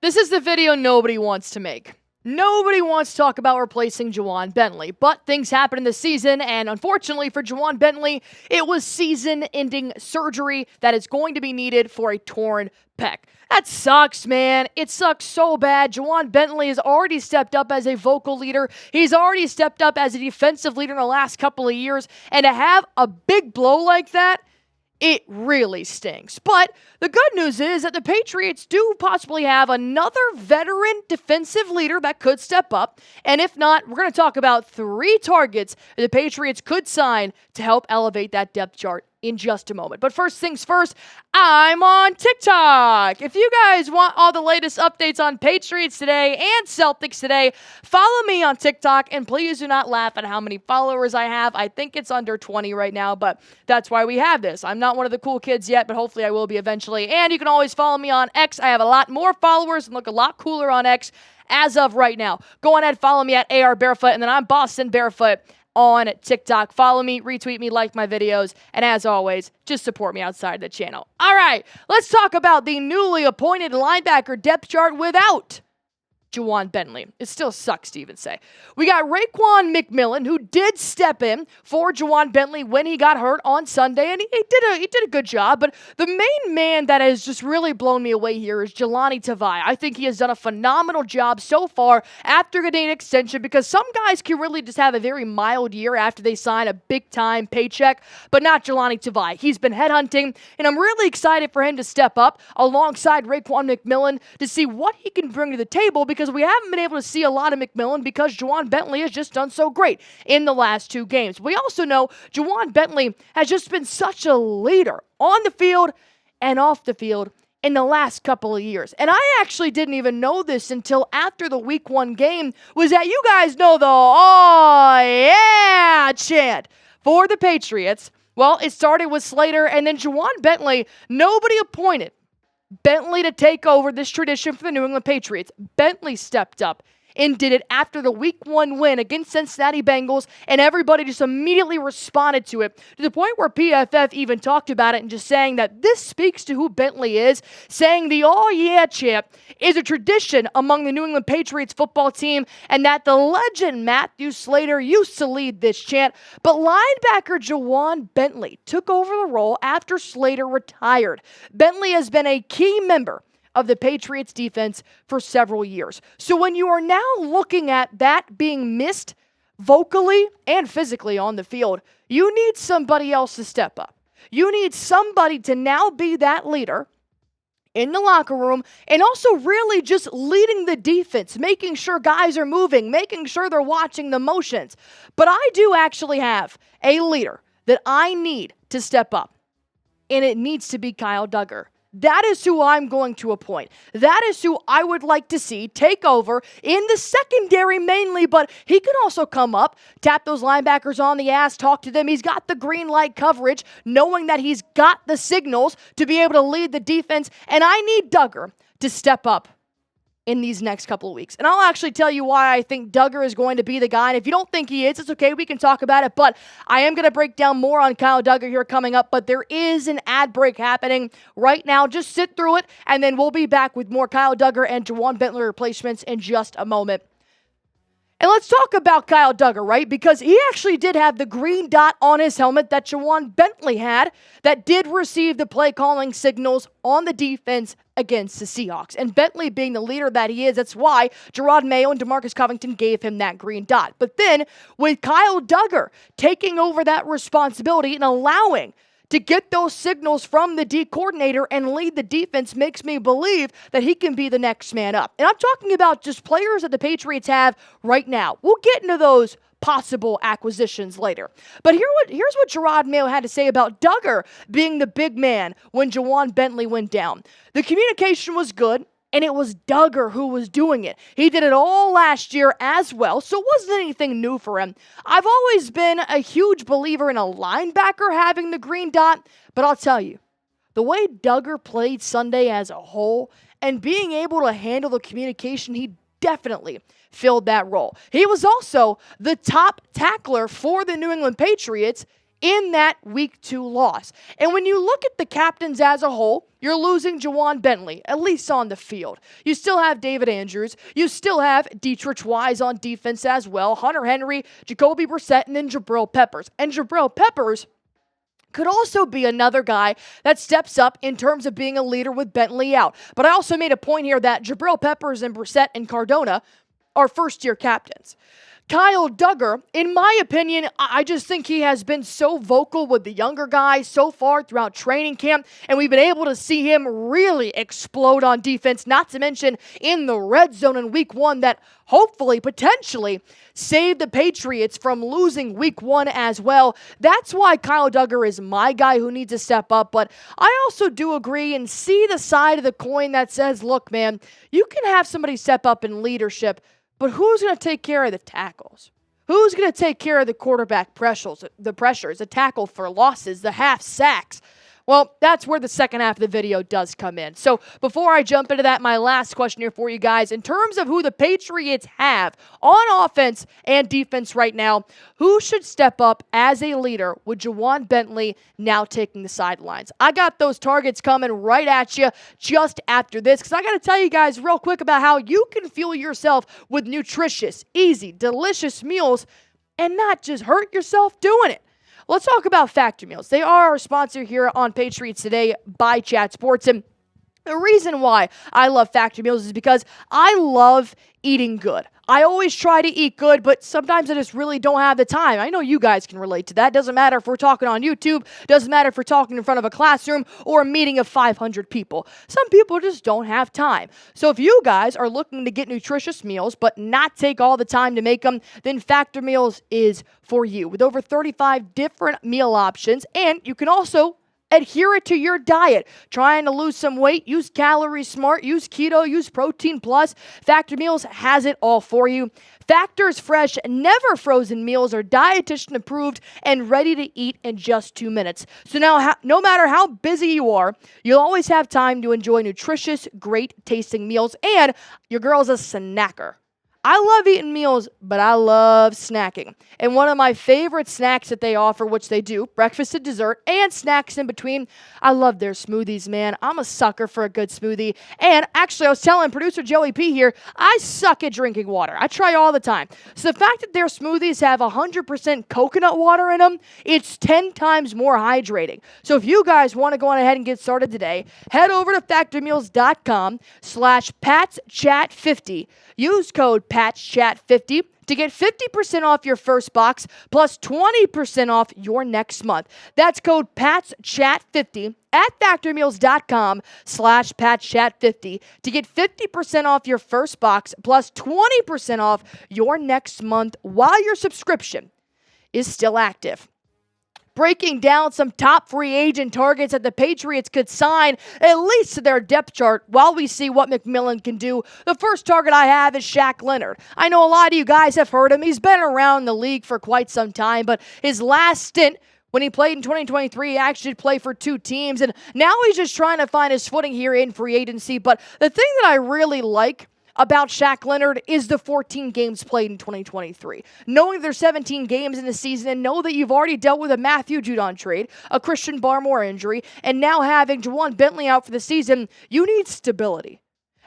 This is the video nobody wants to make. Nobody wants to talk about replacing Ja'Whaun Bentley, but things happen in the season, and unfortunately for Ja'Whaun Bentley, it was season-ending surgery that is going to be needed for a torn pec. That sucks, man. It sucks so bad. Ja'Whaun Bentley has already stepped up as a vocal leader. He's already stepped up as a defensive leader in the last couple of years, and to have a big blow like that, it really stinks. But the good news is that the Patriots do possibly have another veteran defensive leader that could step up. And if not, we're going to talk about 3 targets that the Patriots could sign to help elevate that depth chart in just a moment. But first things first, I'm on TikTok. If you guys want all the latest updates on Patriots today and Celtics today, follow me on TikTok, and please do not laugh at how many followers I have. I think it's under 20 right now, but that's why we have this. I'm not one of the cool kids yet, but hopefully I will be eventually. And you can always follow me on X. I have a lot more followers and look a lot cooler on X as of right now. Go ahead, follow me at AR Barefoot, and then I'm Boston Barefoot on TikTok. Follow me, retweet me, like my videos, and as always, just support me outside the channel. All right, let's talk about the newly appointed linebacker depth chart without Ja'Whaun Bentley. It still sucks to even say. We got Raekwon McMillan, who did step in for Ja'Whaun Bentley when he got hurt on Sunday, and he did a good job. But the main man that has just really blown me away here is Jahlani Tavai. I think he has done a phenomenal job so far after getting an extension, because some guys can really just have a very mild year after they sign a big-time paycheck, but not Jahlani Tavai. He's been headhunting, and I'm really excited for him to step up alongside Raekwon McMillan to see what he can bring to the table, because we haven't been able to see a lot of McMillan because Ja'Whaun Bentley has just done so great in the last 2 games. We also know Ja'Whaun Bentley has just been such a leader on the field and off the field in the last couple of years. And I actually didn't even know this until after the Week 1 game, was that you guys know the "oh yeah" chant for the Patriots. Well, it started with Slater, and then Ja'Whaun Bentley. Nobody appointed Bentley to take over this tradition for the New England Patriots. Bentley stepped up and did it after the Week 1 win against Cincinnati Bengals, and everybody just immediately responded to it, to the point where PFF even talked about it and just saying that this speaks to who Bentley is, saying the "oh yeah" chant is a tradition among the New England Patriots football team, and that the legend Matthew Slater used to lead this chant, but linebacker Ja'Whaun Bentley took over the role after Slater retired. Bentley has been a key member of the Patriots defense for several years. So when you are now looking at that being missed vocally and physically on the field, you need somebody else to step up. You need somebody to now be that leader in the locker room, and also really just leading the defense, making sure guys are moving, making sure they're watching the motions. But I do actually have a leader that I need to step up, and it needs to be Kyle Duggar. That is who I'm going to appoint. That is who I would like to see take over in the secondary mainly, but he can also come up, tap those linebackers on the ass, talk to them. He's got the green light coverage, knowing that he's got the signals to be able to lead the defense, and I need Duggar to step up in these next couple of weeks. And I'll actually tell you why I think Duggar is going to be the guy. And if you don't think he is, it's okay. We can talk about it. But I am going to break down more on Kyle Duggar here coming up. But there is an ad break happening right now. Just sit through it, and then we'll be back with more Kyle Duggar and Ja'Whaun Bentley replacements in just a moment. And let's talk about Kyle Duggar, right? Because he actually did have the green dot on his helmet that Ja'Whaun Bentley had, that did receive the play calling signals on the defense against the Seahawks. And Bentley being the leader that he is, that's why Jerod, Mayo, and DeMarcus Covington gave him that green dot. But then with Kyle Duggar taking over that responsibility and allowing to get those signals from the D coordinator and lead the defense, makes me believe that he can be the next man up. And I'm talking about just players that the Patriots have right now. We'll get into those possible acquisitions later. But here's what Jerod Mayo had to say about Duggar being the big man when Ja'Whaun Bentley went down. The communication was good, and it was Duggar who was doing it. He did it all last year as well, so it wasn't anything new for him. I've always been a huge believer in a linebacker having the green dot, but I'll tell you, the way Duggar played Sunday as a whole and being able to handle the communication, he definitely filled that role. He was also the top tackler for the New England Patriots in that Week 2 loss. And when you look at the captains as a whole, you're losing Ja'Whaun Bentley, at least on the field. You still have David Andrews. You still have Dietrich Wise on defense as well, Hunter Henry, Jacoby Brissett, and then Jabril Peppers. And Jabril Peppers could also be another guy that steps up in terms of being a leader with Bentley out. But I also made a point here that Jabril Peppers and Brissett and Cardona are first-year captains. Kyle Duggar, in my opinion, I just think he has been so vocal with the younger guys so far throughout training camp, and we've been able to see him really explode on defense, not to mention in the red zone in Week 1 that hopefully, potentially, saved the Patriots from losing Week 1 as well. That's why Kyle Duggar is my guy who needs to step up, but I also do agree and see the side of the coin that says, look, man, you can have somebody step up in leadership, but who's going to take care of the tackles? Who's going to take care of the quarterback pressures, the tackle for losses, the half sacks? Well, that's where the second half of the video does come in. So before I jump into that, my last question here for you guys, in terms of who the Patriots have on offense and defense right now, who should step up as a leader with Ja'Whaun Bentley now taking the sidelines? I got those targets coming right at you just after this, because I got to tell you guys real quick about how you can fuel yourself with nutritious, easy, delicious meals and not just hurt yourself doing it. Let's talk about Factor Meals. They are our sponsor here on Patriots Today by Chat Sports. And the reason why I love Factor Meals is because I love eating good. I always try to eat good, but sometimes I just really don't have the time. I know you guys can relate to that. Doesn't matter if we're talking on YouTube. Doesn't matter if we're talking in front of a classroom or a meeting of 500 people. Some people just don't have time. So if you guys are looking to get nutritious meals but not take all the time to make them, then Factor Meals is for you. With over 35 different meal options, and you can also adhere it to your diet. Trying to lose some weight, use Calorie Smart, use Keto, use Protein Plus. Factor Meals has it all for you. Factor's fresh, never frozen meals are dietitian approved and ready to eat in just 2 minutes. So now, no matter how busy you are, you'll always have time to enjoy nutritious, great tasting meals. And your girl's a snacker. I love eating meals, but I love snacking. And one of my favorite snacks that they offer, which they do, breakfast and dessert, and snacks in between, I love their smoothies, man. I'm a sucker for a good smoothie. And actually, I was telling producer Joey P here, I suck at drinking water. I try all the time. So the fact that their smoothies have 100% coconut water in them, it's 10 times more hydrating. So if you guys want to go on ahead and get started today, head over to factormeals.com/PatsChat50. Use code PatsChat50 to get 50% off your first box plus 20% off your next month. That's code PatsChat50 at factormeals.com/PatsChat50 to get 50% off your first box plus 20% off your next month while your subscription is still active. Breaking down some top free agent targets that the Patriots could sign, at least to their depth chart, while we see what McMillan can do. The first target I have is Shaq Leonard. I know a lot of you guys have heard him. He's been around the league for quite some time, but his last stint, when he played in 2023, he actually did play for 2 teams, and now he's just trying to find his footing here in free agency. But the thing that I really like about Shaq Leonard is the 14 games played in 2023. Knowing there's 17 games in the season and know that you've already dealt with a Matthew Judon trade, a Christian Barmore injury, and now having Ja'Whaun Bentley out for the season, you need stability.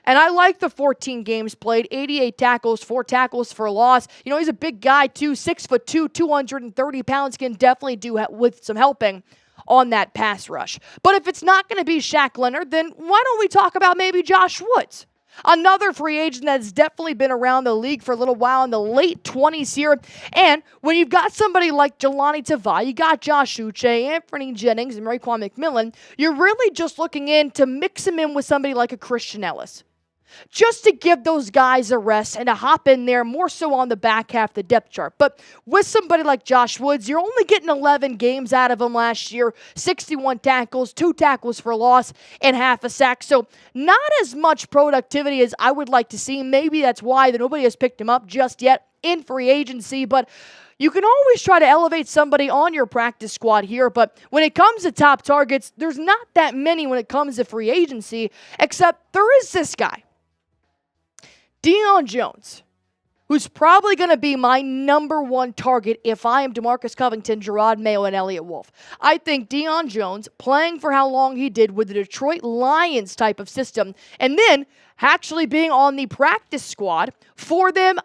And I like the 14 games played, 88 tackles, 4 tackles for a loss. You know, he's a big guy too, 6'2", 230 pounds, can definitely do with some helping on that pass rush. But if it's not going to be Shaq Leonard, then why don't we talk about maybe Josh Woods? Another free agent that's definitely been around the league for a little while in the late 20s here. And when you've got somebody like Jelani Tavai, you got Josh Uche, Anthony Jennings, and Raekwon McMillan, you're really just looking in to mix him in with somebody like a Christian Ellis. Just to give those guys a rest and to hop in there more so on the back half of the depth chart. But with somebody like Josh Woods, you're only getting 11 games out of him last year, 61 tackles, 2 tackles for loss, and half a sack. So not as much productivity as I would like to see. Maybe that's why nobody has picked him up just yet in free agency. But you can always try to elevate somebody on your practice squad here, but when it comes to top targets, there's not that many when it comes to free agency, except there is this guy, Deion Jones. who's probably going to be my number one target if I am DeMarcus Covington, Jerod, Mayo, and Elliott Wolf. I think Deion Jones, playing for how long he did with the Detroit Lions type of system, and then actually being on the practice squad for them,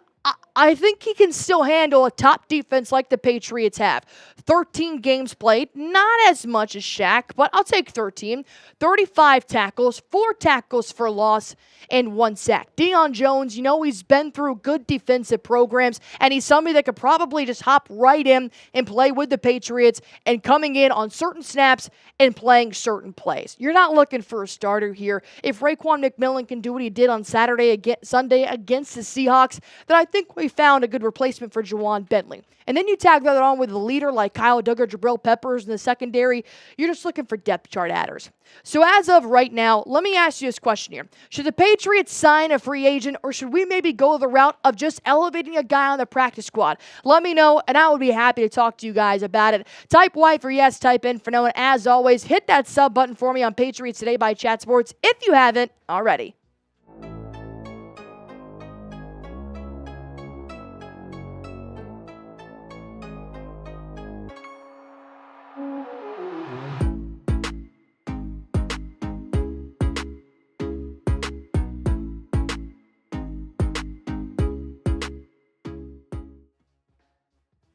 I think he can still handle a top defense like the Patriots have. 13 games played, not as much as Shaq, but I'll take 13. 35 tackles, 4 tackles for loss, and 1 sack. Deion Jones, he's been through good defensive programs, and he's somebody that could probably just hop right in and play with the Patriots and coming in on certain snaps and playing certain plays. You're not looking for a starter here. If Raekwon McMillan can do what he did on Sunday against the Seahawks, then I think we found a good replacement for Ja'Whaun Bentley. And then you tag that on with a leader like Kyle Duggar, Jabril Peppers in the secondary. You're just looking for depth chart adders. So as of right now, let me ask you this question here. Should the Patriots sign a free agent, or should we maybe go the route of just elevating a guy on the practice squad? Let me know, and I would be happy to talk to you guys about it. Type Y for yes, type in for no, and as always, hit that sub button for me on Patriots Today by Chat Sports if you haven't already.